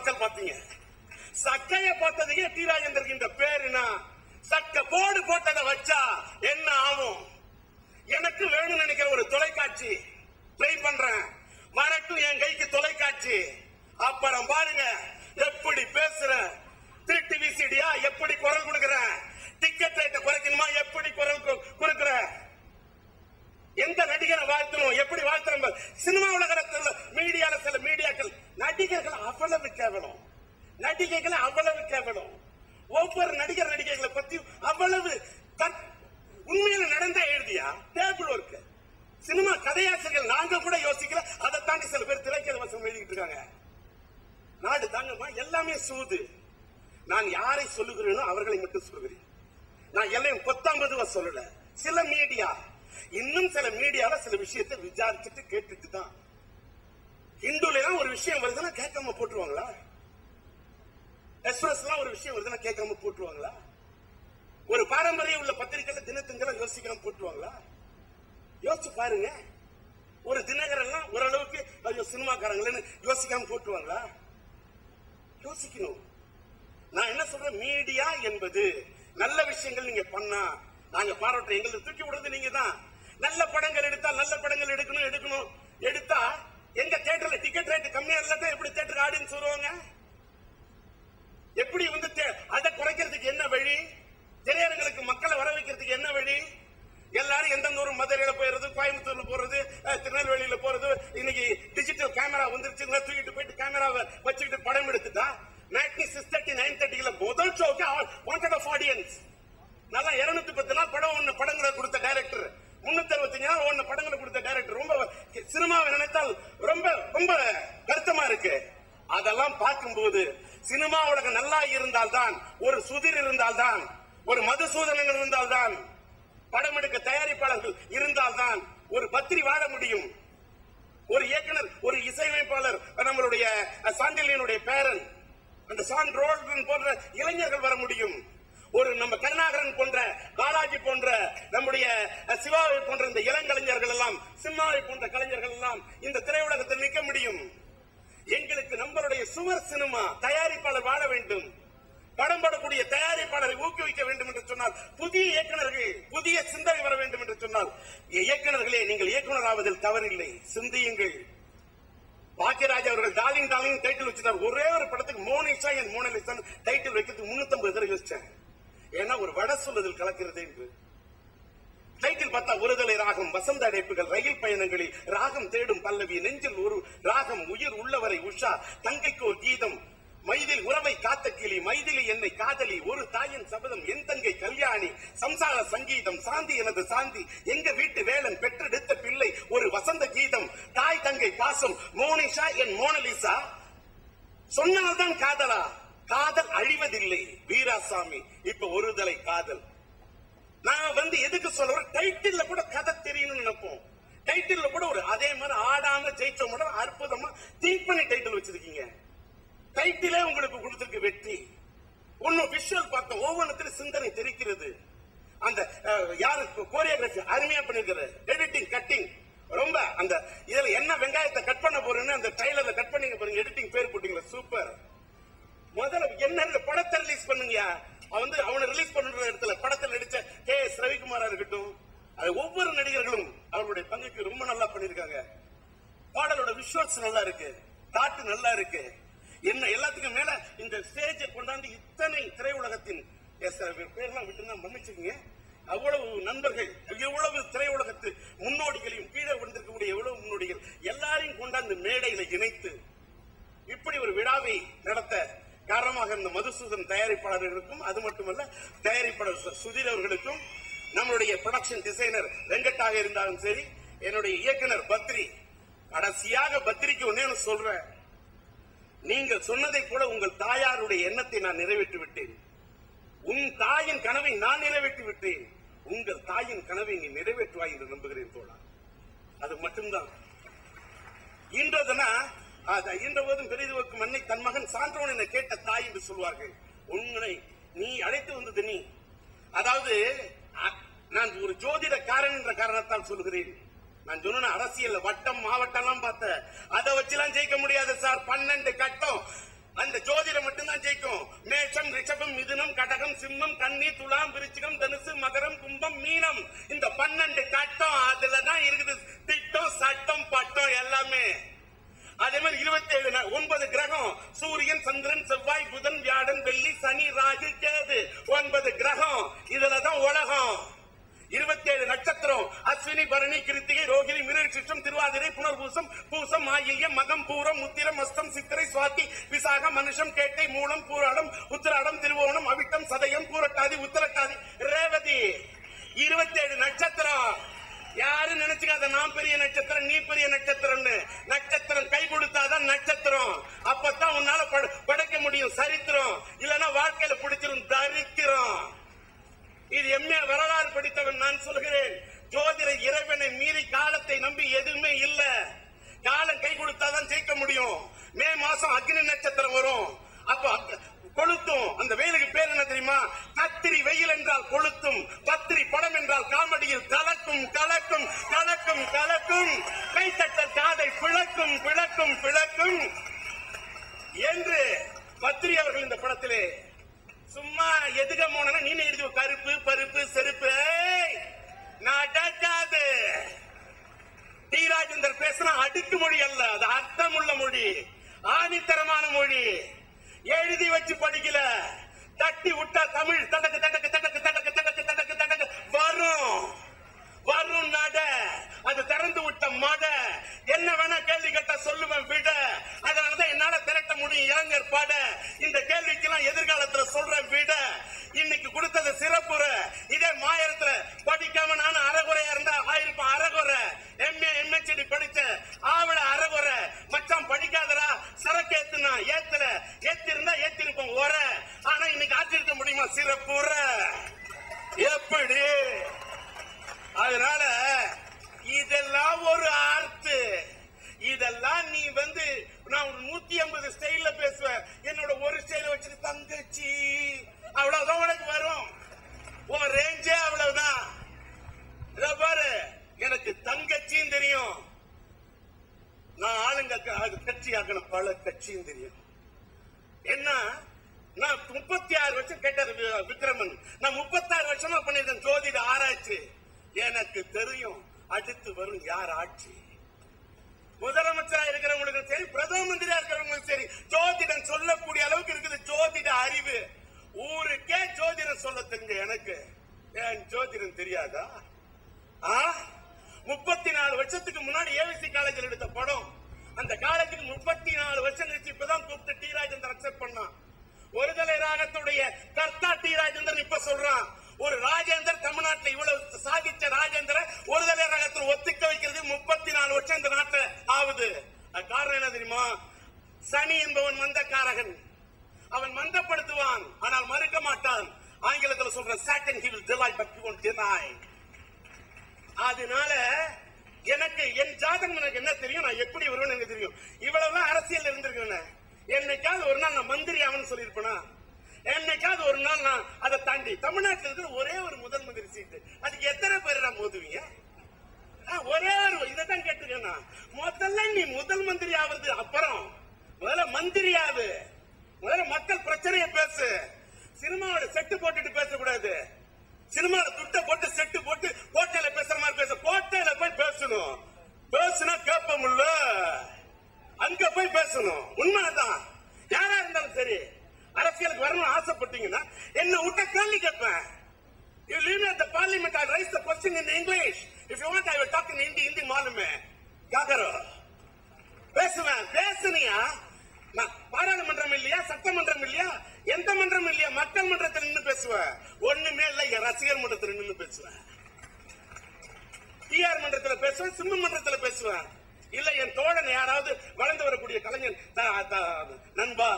மக்கள் பாத்தீங்க. சக்கைய பார்த்ததுக்கு டி ராஜேந்தருக்கு இந்த பேருனா சக்க போடு போட்டதை வச்சா என்ன ஆகும்? எனக்கு வேணும்னு நினைக்கிற ஒரு தொலைக்காட்சி ட்ரை பண்றேன், வரட்டும் என் கைக்கு தொலைக்காட்சி. அப்புறம் பாருங்க எப்படி பேசுற, திருட்டு விசிடியா எப்படி குரல் கொடுக்கிற, டிக்கெட் ரேட்டை குறைக்கணுமா எப்படி குரல் கொடுக்கிற, எந்த நடிகரை வாழ்த்தணும் எப்படி வாழ்த்துற. சினிமா உலகத்தில் மீடியால சில மீடியாக்கள் நடிகர்கள் அவ்வளவு கேவலம், நடிகைகளை அவ்வளவு கேவலம், ஒவ்வொரு நடிகர் நடிகைகளை பத்தி அவ்வளவு உண்மையில நடந்தா எழுதியா டேபிள் ஒர்க். சினிமா கதையாசிரியர்கள் நாங்க கூட யோசிக்கல, அதை தாண்டி சில பேர் திரைக்கதை வசனம் எழுதிட்டு இருக்காங்க. நாடு தாங்கம்மா எல்லாமே சூது. நான் யாரை சொல்லுகிறேனோ அவர்களை மட்டும் சொல்லுகிறேன். நான் எல்லாம் 19 சொல்லல. சில மீடியா இன்னும் சில மீடியால சில விஷயத்தை விசாரிச்சுட்டு கேட்டுட்டு தான். ஹிந்துல ஒரு விஷயம் வருதுன்னா கேட்காம போட்டுருவாங்களா? எக்ஸ்பிரஸ்லாம் ஒரு விஷயம் வருதுன்னா கேட்காம போட்டுருவாங்களா? ஒரு பாரம்பரிய உள்ள பத்திரிகையில தினத்தஞ்சலாம் யோசிக்காம போட்டுருவாங்களா? யோசிச்சு பாருங்க. ஒரு தினகரெல்லாம் ஓரளவுக்கு ஐயோ சினிமாக்காரங்களன்னு யோசிக்காம போட்டுருவாங்களா? யோசிக்கணும். நான் என்ன சொல்றேன், மீடியா என்பது நல்ல விஷயங்கள் நீங்க பண்ணா நாங்க பாராட்டுற, எங்களுக்கு தூக்கி விடுறது நீங்க தான். நல்ல படங்கள் எடுத்தா நல்ல படங்கள் எடுக்கணும் எடுத்தா எங்க தியேட்டர்ல டிக்கெட் ரேட் கம்மியா இல்லாத எப்படி தியேட்டர் ஆடியன்ஸ் வருவாங்க? எப்படி அதை குறைக்கிறதுக்கு என்ன வழி? திரையரங்களுக்கு மக்களை வர வைக்கிறதுக்கு என்ன வழி? எல்லாரும் எந்தெந்த ஒரு மதுரையில போயிடுறது, கோயம்புத்தூர்ல போறது, திருநெல்வேலியில போறது. இன்னைக்கு டிஜிட்டல் கேமரா வந்துருச்சு, தூக்கிட்டு போயிட்டு கேமராவை வச்சுக்கிட்டு படம் எடுத்துட்டா மேட்னி 6:30 9:30 முதல் ஷோக்கு வாண்டட் ஆஃப் ஆடியன்ஸ். நல்லா 210 நாள் படங்களை கொடுத்த டைரக்டர், 365 நாள் ஒன்னு படங்களை கொடுத்த டைரக்டர். ரொம்ப சினிமாவை நினைத்தால் ரொம்ப ரொம்ப வருத்தமா இருக்கு. அதெல்லாம் பார்க்கும்போது சினிமா உலகம் நல்லா இருந்தால்தான், ஒரு சுதிர் இருந்தால்தான், ஒரு மதுசூதனங்கள் இருந்தால்தான், படம் எடுக்க தயாரிப்பாளர்கள் இருந்தால்தான் ஒரு பத்திரி வாழ முடியும். ஒரு இயக்குனர், ஒரு இசையமைப்பாளர், நம்மளுடைய சாண்டிலியனுடைய பேரன் அந்த சான் ரோல்டன் போன்ற இளைஞர்கள் வர முடியும். ஒரு நம்ம கருணாகரன் போன்ற, பாலாஜி போன்ற, நம்முடைய சிவாவை போன்ற இந்த இளங்கலைஞர்கள் எல்லாம், சிம்மாவை போன்ற கலைஞர்கள் எல்லாம் இந்த திரையுலகத்தில் நிற்க முடியும். எங்களுக்கு நம்மளுடைய சுவர் சினிமா தயாரிப்பாளர் வாழ வேண்டும், படம் படக்கூடிய தயாரிப்பாளரை ஊக்குவிக்க வேண்டும் என்று சொன்னால், புதிய இயக்குநர்கள், புதிய சிந்தனை வர வேண்டும் என்று சொன்னால், இயக்குநர்களே நீங்கள் இயக்குனர் ஆவதில் தவறில்லை, சிந்தியுங்கள். பாக்கியராஜ் அவர்கள் டார்லிங் டார்லிங் டைட்டில் வச்சிருந்தார். ஒரே ஒரு படத்துக்கு மோனிஷா என் மோனலிசா டைட்டில் வைக்கிறதுக்கு 350 தடவை யோசிச்சேன். ஏன்னா ஒரு வட சொல்லுதல் கலக்கிறது என்று. டைட்டில் பார்த்தா ஒருதலை ராகம், வசந்த அடைப்புகள், ரயில் பயணங்களில் ராகம் தேடும் பல்லவி, நெஞ்சில் ஒரு ராகம், உயிர் உள்ளவரை உஷா, தங்கைக்கு ஒரு கீதம், மைதில் உறவை காத்த கிளி, மைதிலி என்னை காதலி, ஒரு தாயின் சபதம், என் தங்கை கல்யாணி, சம்சார சங்கீதம், சாந்தி எனது சாந்தி, எங்க வீட்டு வேலன், பெற்றெடுத்த பிள்ளை, ஒரு வசந்த கீதம், தாய் தங்கை பாசம், மோனிஷா என் மோனலிசா. சொன்னால்தான் காதலா? காதல் அழிவதில்லை வீராசாமி. இப்ப ஒருதலை காதல். நான் எதுக்கு சொல்ற, டைட்டில் கூட கதை தெரியணும்னு நினைப்போம். டைட்டில் கூட ஒரு அதே மாதிரி ஆடாம ஜெயிச்சோம் அற்புதமா திங்க் பண்ணி டைட்டில் வச்சிருக்கீங்க. டைட்டிலே உங்களுக்கு கொடுத்திருக்கு வெற்றி. ஒன்னும் விஷுவல் பார்த்தோம், ஒவ்வொன்றுத்திலும் சிந்தனை தெரிக்கிறது. அந்த யாரு கோரியோகிராஃபி அருமையா பண்ணிருக்கிற, எடிட்டிங் கட்டிங் ரொம்ப, அந்த இதுல என்ன வெங்காயத்தை கட் பண்ண போறேன்னு அந்த ட்ரைலர்ல கட் பண்ணீங்க பாருங்க, எடிட்டிங் பேர் போட்டீங்களா, சூப்பர். முதல்ல என்ன படத்தை ரிலீஸ் பண்ணுங்க, அவனை ரிலீஸ் பண்ற இடத்துல படத்தில் நடிச்ச KS ரவிக்குமாரா இருக்கட்டும், அது ஒவ்வொரு நடிகர்களும் அவருடைய பங்குக்கு ரொம்ப நல்லா பண்ணிருக்காங்க. பாடலோட விஷுவல்ஸ் நல்லா இருக்கு, காட்டு நல்லா இருக்கு. என்ன எல்லாத்துக்கும் மேல இந்த ஸ்டேஜை கொண்டாந்து இத்தனை திரையுலகத்தின் பேர்லாம் விட்டு மன்னிச்சுக்கீங்க, அவ்வளவு நண்பர்கள், எவ்வளவு திரையுலகத்து முன்னோடிகளையும், கீழே வந்திருக்கக்கூடிய எவ்வளவு முன்னோடிகள் எல்லாரையும் கொண்டாந்து மேடையில இணைத்து இப்படி ஒரு விழாவை நடத்த காரணமாக இருந்த மதுசூதன் தயாரிப்பாளர்களுக்கும், அது மட்டுமல்ல தயாரிப்பாளர் சுதீர் அவர்களுக்கும், நம்மளுடைய ப்ரொடக்ஷன் டிசைனர் வெங்கட்டாக இருந்தாலும் சரி, என்னுடைய இயக்குனர் பத்ரி, கடைசியாக பத்ரிக்கு ஒன்னே சொல்றேன், நீங்கள் சொன்னதை கூட உங்கள் தாயாருடைய எண்ணத்தை நான் நிறைவேற்றி விட்டேன். உன் தாயின் கனவை நான் நிறைவேற்றி விட்டேன். உங்கள் தாயின் கனவை நீ நிறைவேற்றுவாய் என்று நம்புகிறேன் தோழா. அது மட்டும்தான். ஈன்ற போதும் பெரிதுவக்கும் அன்னை தன் மகன் சான்றோன் என கேட்ட தாய் என்று சொல்வார்கள். உன்னை நீ அழைத்து வந்தது நீ. அதாவது நான் ஒரு ஜோதிடக்காரன் என்ற காரணத்தால் சொல்கிறேன். நான் சொன்ன அரசியல் வட்டம் மாவட்டம் எல்லாம் பார்த்த, அதை வச்சுலாம் ஜெயிக்க முடியாது சார். 12 கட்டம் அந்த கன்னி, துலாம், விருச்சிகம், தனுசு, மகரம், கும்பம், மீனம். இந்த 12 கட்டம் அதுலதான் இருக்குது திட்டம், சட்டம், பட்டம் எல்லாமே. அதே மாதிரி 27 9 கிரகம், சூரியன், சந்திரன், செவ்வாய், புதன், வியாழன், வெள்ளி, சனி, ராகு, கேது, 9 கிரகம். இதுலதான் உலகம். 27 நட்சத்திரம், அஸ்வினி, பரணி, கிருத்திகை, ரோகிணி, மிருகசீரிஷம், திருவாதிரை, புனர்பூசம், பூசம், ஆயில்யம், மகம், பூரம், உத்திரம், அஸ்தம், சித்திரை, சுவாதி, விசாகம், மனுஷம், கேட்டை, மூலம், பூராடம், உத்திராடம், திருவோணம், அவிட்டம், சதயம், பூரட்டாதி, உத்தரட்டாதி, ரேவதி. 27 நட்சத்திரம். யாரும் நினைச்சுக்காத நான் பெரிய நட்சத்திரம், நீ பெரிய நட்சத்திரம்னு. நட்சத்திரம் கை கொடுத்தாதான் நட்சத்திரம். அப்பதான் உன்னால படைக்க முடியும் சரித்திரம். இல்லன்னா வாழ்க்கையில பிடிச்சிரும் தரித்திரம். இது எம்ஏ வரலாறு படித்தவன் நான் சொல்கிறேன். ஜோதிட இறைவனை மீறி காலத்தை நம்பி எதுவுமே இல்ல. காலம் கை கொடுத்தாதான் ஜெயிக்க முடியும். மே மாசம் அக்னி நட்சத்திரம் வரும். அப்ப கொளுத்தும். அந்த வெயிலுக்கு பேர் என்ன தெரியுமா? கத்திரி வெயில் என்றால் கொளுத்தும், பத்திரி படம் என்றால் காமெடியில் கலக்கும் கலக்கும் கலக்கும் கலக்கும், கைத்தட்டல் காதை பிளக்கும் பிளக்கும் பிளக்கும் என்று பத்திரி அவர்கள் இந்த படத்திலே சும்மா எதுக போன நீ எழுதி கருப்பு பருப்பு செருப்பு நடக்காது. டி ராஜேந்தர் பேசினா அடுக்கு மொழி அல்ல, அது அர்த்தமுள்ள மொழி, ஆணித்தரமான மொழி. எழுதி வச்சு படிக்கல, தட்டி விட்டா தமிழ் தடக்கு தடக்கு தடக்கு தடக்கு தடக்கு தடக்கு தடக்கு வரும் வரும் நட. அது திறந்து விட்ட மட. என்ன வேணா கேள்வி கேட்டா சொல்லுவேன் விட. அதனாலதான் என்னால திரட்ட முடியும் இளைஞர் பட. இந்த கேள்விக்கெல்லாம் எதிர்காலத்துல சொல்றேன் விட. இன்னைக்கு கொடுத்தது சிறப்புரை. இதே மாயத்துல படிக்காம நானும் அறகுறையா இருந்தா ஆயிருப்பேன் அறகுறை. எம்ஏ எம்எச்டி படிச்ச ஆவல அறகுறை. மச்சான் படிக்காதரா சரக்கு ஏத்துனா ஏத்துல ஏத்திருந்தா ஏத்திருப்போம் ஒர. ஆனா இன்னைக்கு ஆச்சிருக்க முடியுமா சிறப்புரை? எப்படி? அதனால இதெல்லாம் ஒரு ஆர்ட். இதெல்லாம் நீ நான் 150 ஸ்டைல்ல பேசுவேன். என்னோட ஒரு ஸ்டைல வச்சுட்டு தங்கச்சி அவ்வளவுதான் உனக்கு வரும். உன் ரேஞ்சே அவ்வளவுதான். இத பாரு, எனக்கு தங்கச்சியும் தெரியும், நான் ஆளுங்க கட்சி ஆக்கின பல கட்சியும் தெரியும். என்ன நான் 36 வருஷம் கேட்டது விக்ரமன். நான் 36 வருஷமா பண்ணிருக்கேன் ஜோதிட ஆராய்ச்சி. எனக்கு தெரியும் அடுத்து வரும் யார் ஆட்சி. முதலமைச்சரா இருக்கிறவங்களுக்கு சரி, பிரதம மந்திரியா இருக்கிறவங்களுக்கு சரி, ஜோதிடம் சொல்லக்கூடிய அளவுக்கு இருக்குது ஜோதிட அறிவு. ஊருக்கே ஜோதிடம் சொல்ல தெரிஞ்ச எனக்கு ஏன் ஜோதிடம் தெரியாதா? 34 வருஷத்துக்கு முன்னாடி ஏவிசி காலேஜில் எடுத்த படம். அந்த காலேஜுக்கு 34 வருஷம் கழிச்சு இப்பதான் கூப்பிட்டு டி ராஜேந்தர் அக்செப்ட் பண்ணான். ஒருதலை ராகத்துடைய கர்த்தா டி ராஜேந்தர் இப்ப சொல்றான். ஒரு ராஜேந்தர் தமிழ்நாட்டில் இவ்வளவு சாதிச்ச ராஜேந்திர ஒருதலை ராகத்தில் ஒத்துக்க வைக்கிறது 34 வருஷம் இந்த நாட்டில் ஆகுது. காரணம் என்ன தெரியுமா? சனி என்பவன் மந்தக்காரகன். அவன் மந்தப்படுத்துவான், ஆனால் மறுக்க மாட்டான். ஆங்கிலத்தில் சொல்ற Saturn he will delight but he won't deny. அதனால எனக்கு என் ஜாதகம் எனக்கு என்ன தெரியும், நான் எப்படி வருவேன் எனக்கு தெரியும். இவ்வளவு அரசியல் இருந்திருக்கேன். என்னைக்காவது ஒரு நாள் நான் மந்திரி ஆவன்னு சொல்லியிருப்பேனா? என்னைக்காவது ஒரு நாள் நான் அதை தாண்டி தமிழ்நாட்டில் இருக்கிற ஒரே ஒரு முதல் மந்திரி சீட்டு, அதுக்கு எத்தனை பேர் நான் மோதுவீங்க? ஒரே ஒரு இதான் கேட்டுக்கேன். முதல்ல நீ முதல் மந்திரி ஆவது, அப்புறம் முதல்ல மந்திரி ஆகு. முதல்ல மக்கள் பிரச்சனையை பேசு. சினிமாவோட செட்டு போட்டுட்டு பேசக்கூடாது. சினிமாவோட துட்ட போட்டு செட்டு போட்டு கோட்டையில பேசுற மாதிரி பேச. கோட்டையில போய் பேசணும். பேசுனா கேட்போம்ல, அங்க போய் பேசணும். உண்மைதான். யாரா இருந்தாலும் சரி, அரசியலுக்கு வரணும் ஆசைப்பட்டீங்கன்னா என்ன விட்ட கேள்வி கேட்பேன். You leave me at the parliament, I raise the question in English. If you want, I will talk in Hindi. Hindi மாலுமே காகரோ பேசுவேன். பேசுனியா? பாராளுமன்றம் இல்லையா, சட்டமன்றம் இல்லையா, எந்த மன்றம் இல்லையா? மக்கள் மன்றத்தில் நின்று பேசுவேன். ஒண்ணுமே இல்ல, ரசிகர் மன்றத்தில் நின்று பேசுவேன். டிஆர் மன்றத்தில் பேசுவேன், சிம்ம மன்றத்தில் பேசுவேன். இல்ல என் தோழன் யாராவது வளர்ந்து வரக்கூடிய கலைஞர் நண்பா,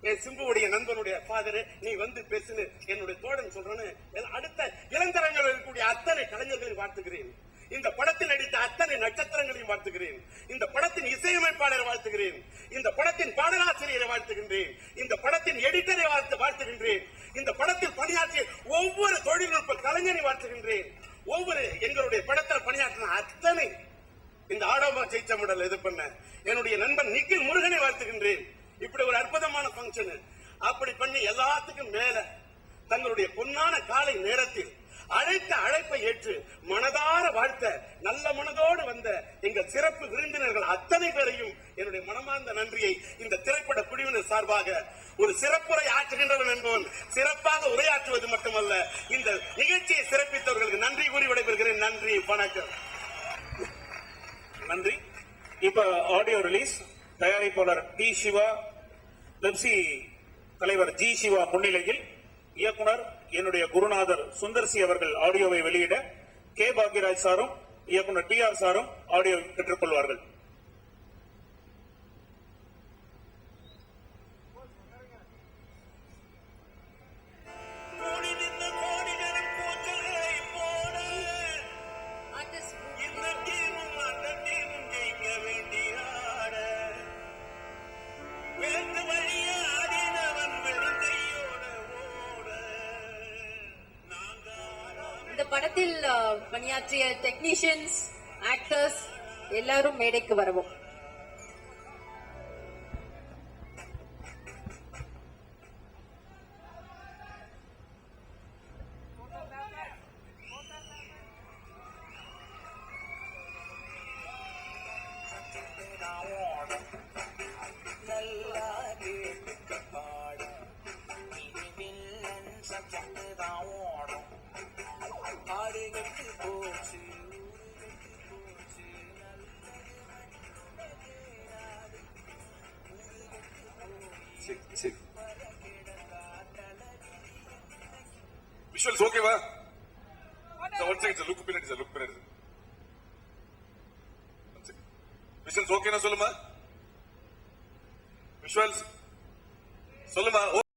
என் சிம்புவுடைய நண்பனுடைய ஃபாதர், நீ வந்து பேசுன்னு என்னுடைய தோழன் சொல்றேன்னு அடுத்த இளந்தரங்கள் இருக்கக்கூடிய அத்தனை கலைஞர்களையும் வாழ்த்துகிறேன். இந்த படத்தில் நடித்த அத்தனை நட்சத்திரங்களையும் வாழ்த்துகிறேன். இந்த படத்தின் இசையமைப்பாளரை வாழ்த்துகிறேன். இந்த படத்தின் பாடலாசிரியரை வாழ்த்துகின்றேன். இந்த படத்தின் எடிட்டரை வாழ்த்துகின்றேன். இந்த படத்தில் பணியாற்றிய ஒவ்வொரு தொழில்நுட்ப கலைஞரை வாழ்த்துகின்றேன். ஒவ்வொரு எங்களுடைய படத்தில் பணியாற்றின அத்தனை இந்த ஆடோமா ஜெயிச்சமிடல் இது பண்ண என்னுடைய நண்பன் நிக்கில் முருகனை வாழ்த்துகின்றேன். இப்படி ஒரு அற்புதமான பங்கன். அப்படி பண்ணி எல்லாத்துக்கும் மேல தங்களுடைய பொன்னான காலை நேரத்தில் அழைத்த அழைப்பை ஏற்று மனதார வாழ்த்த நல்ல மனதோடு வந்த எங்கள் சிறப்பு விருந்தினர்கள் அத்தனை பேரையும் என்னுடைய மனமார்ந்த நன்றியை இந்த திரைப்பட குழுவினர் சார்பாக, ஒரு சிறப்புரை ஆற்றுகின்றவன் என்பவன் சிறப்பாக உரையாற்றுவது மட்டுமல்ல, இந்த நிகழ்ச்சியை சிறப்பித்தவர்களுக்கு நன்றி கூறி விடைபெறுகிறேன். நன்றி, வணக்கம். நன்றி. இப்ப ஆடியோ ரிலீஸ். தயாரிப்பாளர் டி சிவா, பெப்சி தலைவர் ஜி சிவா முன்னிலையில் இயக்குனர் என்னுடைய குருநாதர் சுந்தர்சி அவர்கள் ஆடியோவை வெளியிட கே பாக்யராஜ் சாரும் இயக்குனர் டி ஆர் சாரும் ஆடியோ பெற்றுக்கொள்வார்கள். இந்த படத்தில் பணியாற்றிய டெக்னீஷியன்ஸ், ஆக்டர்ஸ் எல்லாரும் மேடைக்கு வரவும். Visuals okay va? So one second, sir. Look behind, sir. Look behind. One second. Visuals okay na soluma? Visuals soluma.